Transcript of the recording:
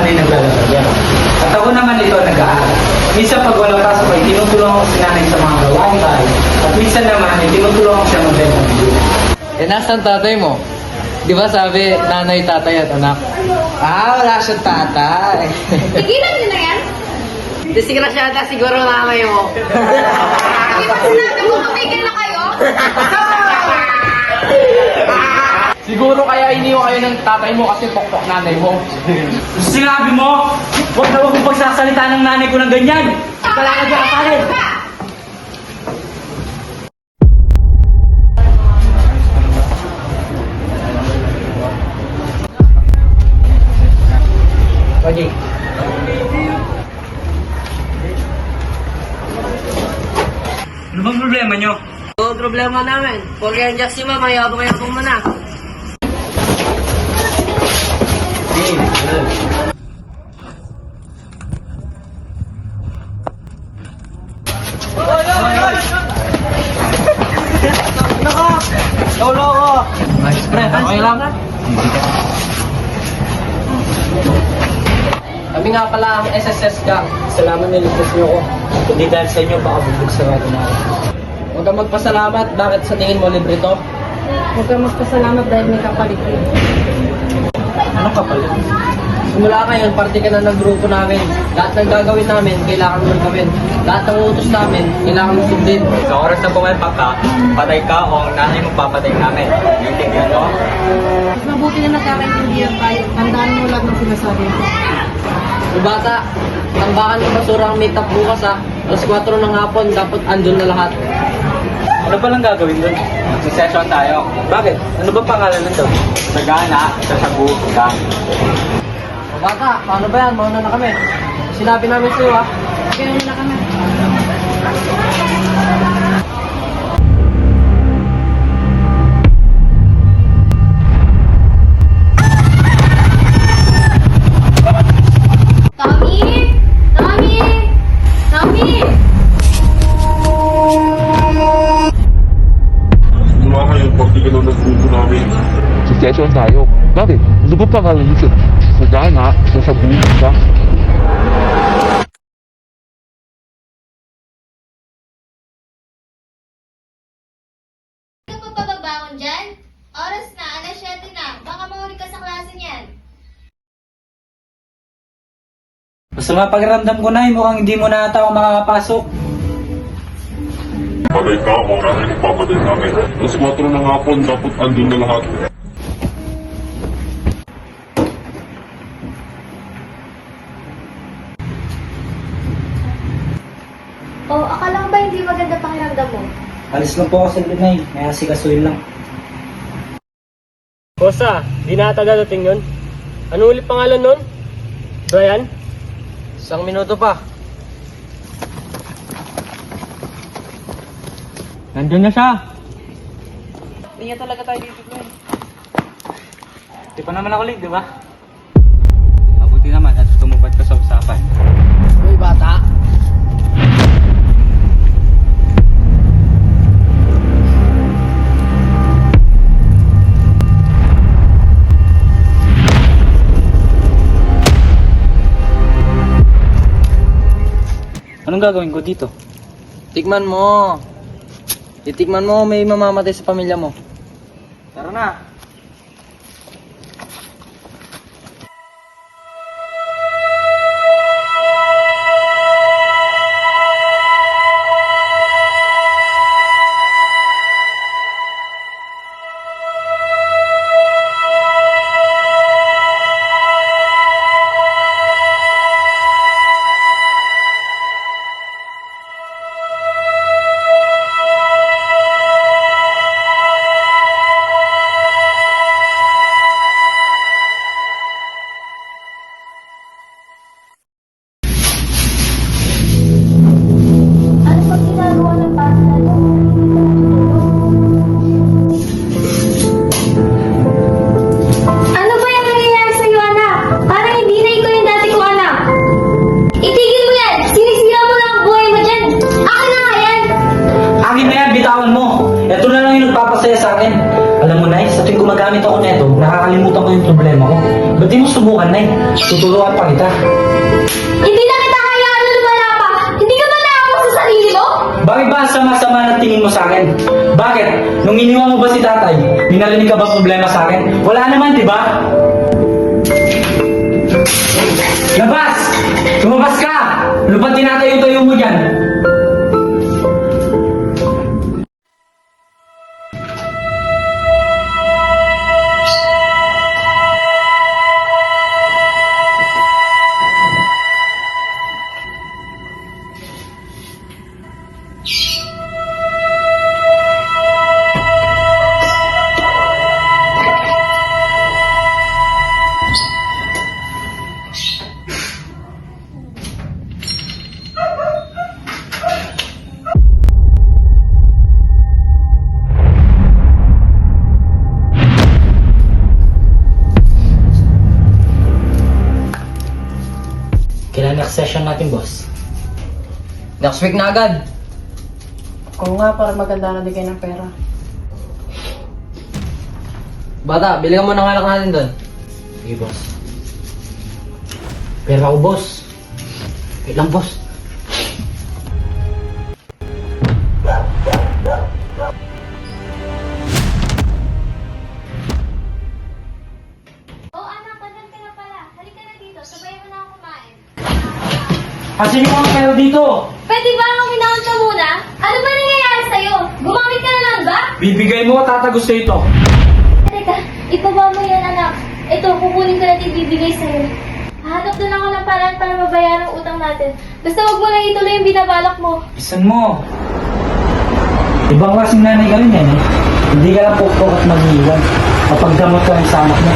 nanay naglalagay. At ako naman ito nag-aaral. Minsan pag walang pasok ay tinutulong ako si nanay sa mga gawain bahay. At minsan naman ay tinutulong ako siya magbenta ng bill. Eh, nasan tatay mo? Di ba sabi, nanay, tatay at anak? Wala siyang tatay. Tigilan niyo na yan. Disgrasyada siguro nanay mo. Hindi ba sinabi mo tumigil na kayo? Siguro kaya iniwan kayo ng tatay mo kasi pokpok nanay mo. Sinabi mo, huwag na huwag mong pagsasalita ng nanay ko ng ganyan. Wala ka dyan kapalin. Okay. Ano bang problema nyo? Ang problema namin, porque ang si mama, yabang-yabang mo na. Lolo! Nice pre, okay lang? Kami nga pala ang SSS gang. Salamat niligtas niyo ko. Hindi dahil sa inyo, baka bubog sa mga tumawa. Huwag kang magpasalamat, bakit sa tingin mo libre to? Huwag kang magpasalamat dahil may kapalit yun. Anong kapalit? Simula ngayon, parte ka na ng grupo namin. Lahat ng gagawin namin, kailangan mo gawin. Lahat ng utos namin, kailangan mo sundin. Sa oras na pumalpak ka, patay ka o ang nanay mo papatay namin. Yung tigyan mo? Mas mabuti na nagkakaintindihan tayo. Tandaan mo lahat ng sinasabi mo. Bata, tambakan ng basura ang meet up bukas ha. Alas 4 ng hapon, dapat andun na lahat. Ano ba lang gagawin doon? Mag-session tayo. Bakit? Ano ba pangalan nun doon? Sagana, sasabu, gang. Bata, paano ba yan? Mauna na kami. Sinabi namin sa'yo ha. Kaya na kami. Tommy! Tommy! Tommy! Wala ngayon, pati ka na nagpupo namin. Session tayo. Bakit? Ano ba pangalan nito? Sagana, sasabuhin ka. Ano pa pababangon dyan? Oras na, alas 7 na. Baka mahuli ka sa klase niyan. Basta mapakiramdam ko na, mukhang hindi mo na ata ako makakapasok. Patay ka o nanay mo papatay namin. Alas 4 ng hapon, dapat andun na lahat. O, akala mo ba hindi maganda pakiramdam mo? Alis lang po ako sa Lunay, may asikasuhin lang. Kosta, di na ata dadating yun? Ano ulit pangalan nun? Brian? Isang minuto pa. Nandun na siya. Hindi nga talaga tayo dito ngayon. Di pa naman ako late, di ba? Mabuti naman at tumupad ka sa usapan. Uy, bata. Anong gagawin ko dito? Tikman mo. Titikman mo, may mamamatay sa pamilya mo. Tara na. Ano pag ginagawa ng bata na ito? Ano ba yung nangyayari sa'yo, anak? Parang hindi na ikaw yung dati kong anak. Itigil mo yan! Sinisira mo lang ang buhay mo dyan! Akin na nga yan! Akin na yan, bitawan mo. Ito na lang yung nagpapasaya sa akin. Alam mo na, sa tuwing gumagamit ako nito, nakakalimutan ko yung problema ko. Ba't di mo subukan na tutulungan pa kita. Hindi na kita hayaan na lumala pa. Hindi ka ba naawa sa sarili mo? Bakit ba ang sama-sama na tingin mo sa akin? Bakit? Nung iniwan mo ba si tatay, may narinig ka ba problema sa akin? Wala naman, di ba? Labas! Lumabas ka! Ano ba tinatayo-tayo mo dyan? Kailan next session natin, boss? Next week na agad. Oo nga, para maganda na din kayo ng pera. Bata, bili ka muna ng alak natin doon. Sige, boss. Pero ako, boss. Wait lang, boss. Oo anak, pandan ka na pala. Halika na dito, sabayan mo na ako kumain. Asin mo ang kayo dito? Pwede ba akong minahon ka muna? Ano ba nangyayari sa'yo? Gumamit ka na lang ba? Bibigay mo, tatagos sa ito. Teka, ibaba mo yan anak. Ito, kukunin ko na ito ibibigay sa'yo. Hahanap din ako ng paraan para mabayaran ang utang natin. Basta huwag mo lang ituloy yung binabalak mo. Isan mo. Ibang klaseng nanay ka rin yan eh. Hindi ka lang pukpok at mag-iwan. Kapag damot ka lang sa anak mo.